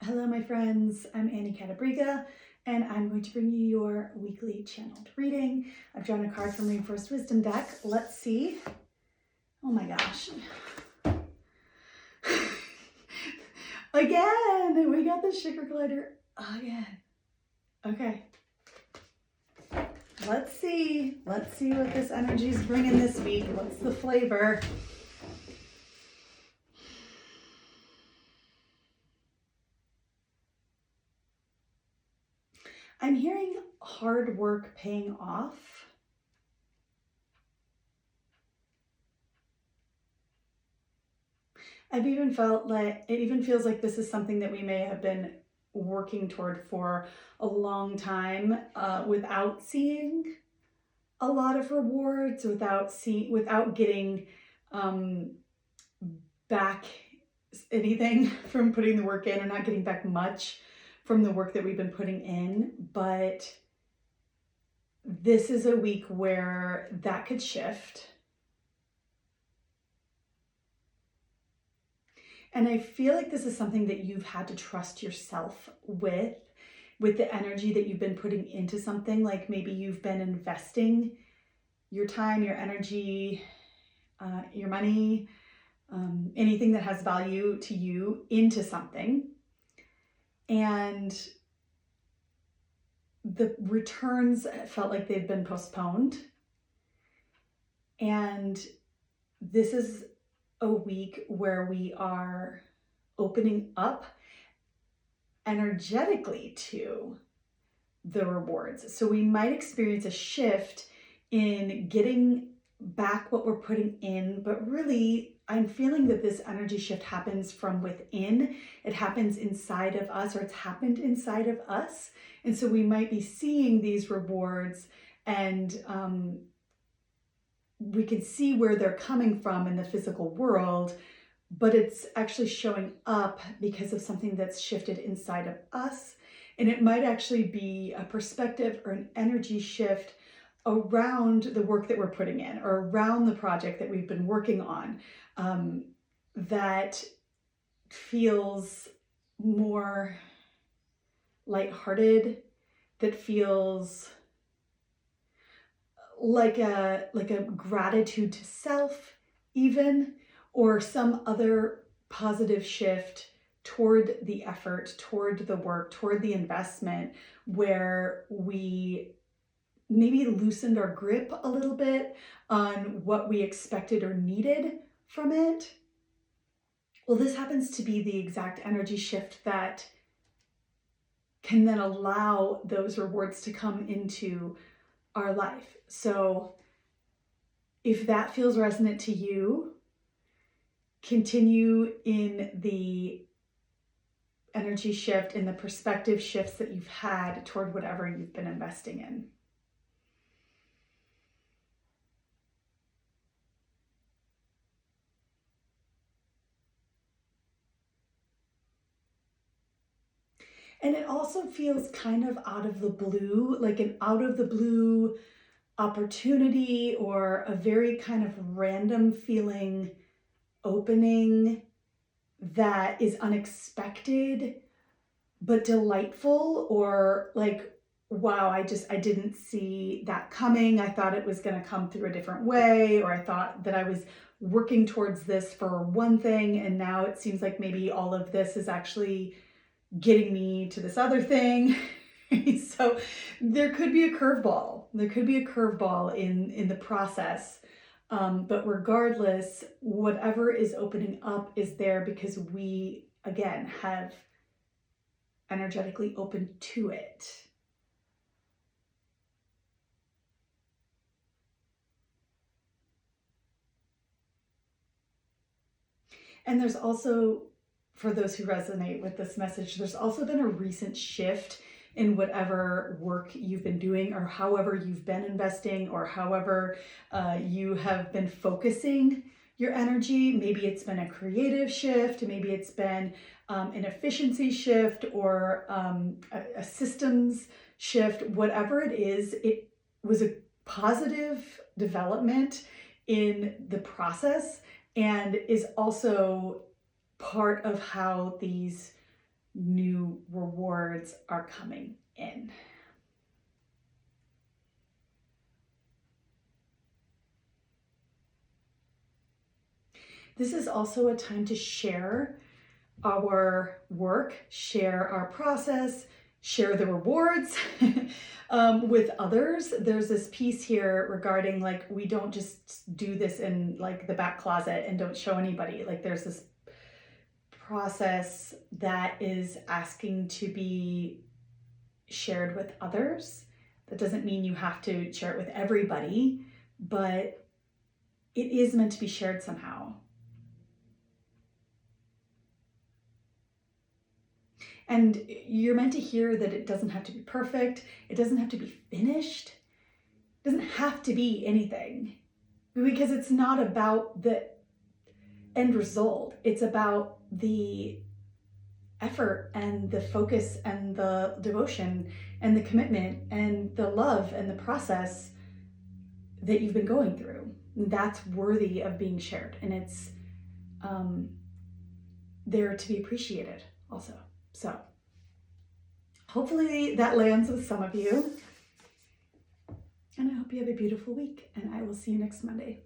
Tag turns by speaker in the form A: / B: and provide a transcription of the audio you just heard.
A: Hello, my friends. I'm Annie Catabriga, and I'm going to bring you your weekly channeled reading. I've drawn a card from Rainforest Wisdom deck. Let's see. Oh my gosh. Again, we got the Sugar Glider again. Okay. Let's see. Let's see what this energy is bringing this week. What's the flavor? I'm hearing hard work paying off. I've even felt like, it even feels like this is something that we may have been working toward for a long time without seeing a lot of rewards, without getting back anything from putting the work in, or not getting back much from the work that we've been putting in. But this is a week where that could shift. And I feel like this is something that you've had to trust yourself with the energy that you've been putting into something. Like maybe you've been investing your time, your energy, your money, anything that has value to you into something. And the returns felt like they've been postponed. And this is a week where we are opening up energetically to the rewards. So we might experience a shift in getting back what we're putting in, but really I'm feeling that this energy shift happens from within. It happens inside of us, or it's happened inside of us. And so we might be seeing these rewards, and we can see where they're coming from in the physical world, but it's actually showing up because of something that's shifted inside of us. And it might actually be a perspective or an energy shift around the work that we're putting in, or around the project that we've been working on, that feels more lighthearted, that feels like a gratitude to self even, or some other positive shift toward the effort, toward the work, toward the investment, where we maybe loosened our grip a little bit on what we expected or needed from it. Well, this happens to be the exact energy shift that can then allow those rewards to come into our life. So if that feels resonant to you, continue in the energy shift, in the perspective shifts that you've had toward whatever you've been investing in. And it also feels kind of out of the blue, like an out of the blue opportunity, or a very kind of random feeling opening that is unexpected but delightful, or like, wow, I didn't see that coming. I thought it was going to come through a different way, or I thought that I was working towards this for one thing, and now it seems like maybe all of this is actually getting me to this other thing. So there could be a curveball. There could be a curveball in the process. But regardless, whatever is opening up is there because we, again, have energetically opened to it. And there's also, for those who resonate with this message, there's also been a recent shift in whatever work you've been doing, or however you've been investing, or however you have been focusing your energy. Maybe it's been a creative shift, maybe it's been an efficiency shift, or a systems shift. Whatever it is, it was a positive development in the process, and is also part of how these new rewards are coming in. This is also a time to share our work, share our process, share the rewards with others. There's this piece here regarding like, we don't just do this in like the back closet and don't show anybody. Like there's this process that is asking to be shared with others. That doesn't mean you have to share it with everybody, but it is meant to be shared somehow. And you're meant to hear that it doesn't have to be perfect. It doesn't have to be finished. It doesn't have to be anything, because it's not about the end result. It's about the effort and the focus and the devotion and the commitment and the love and the process that you've been going through. That's worthy of being shared, and it's there to be appreciated also. So hopefully that lands with some of you, and I hope you have a beautiful week, and I will see you next Monday.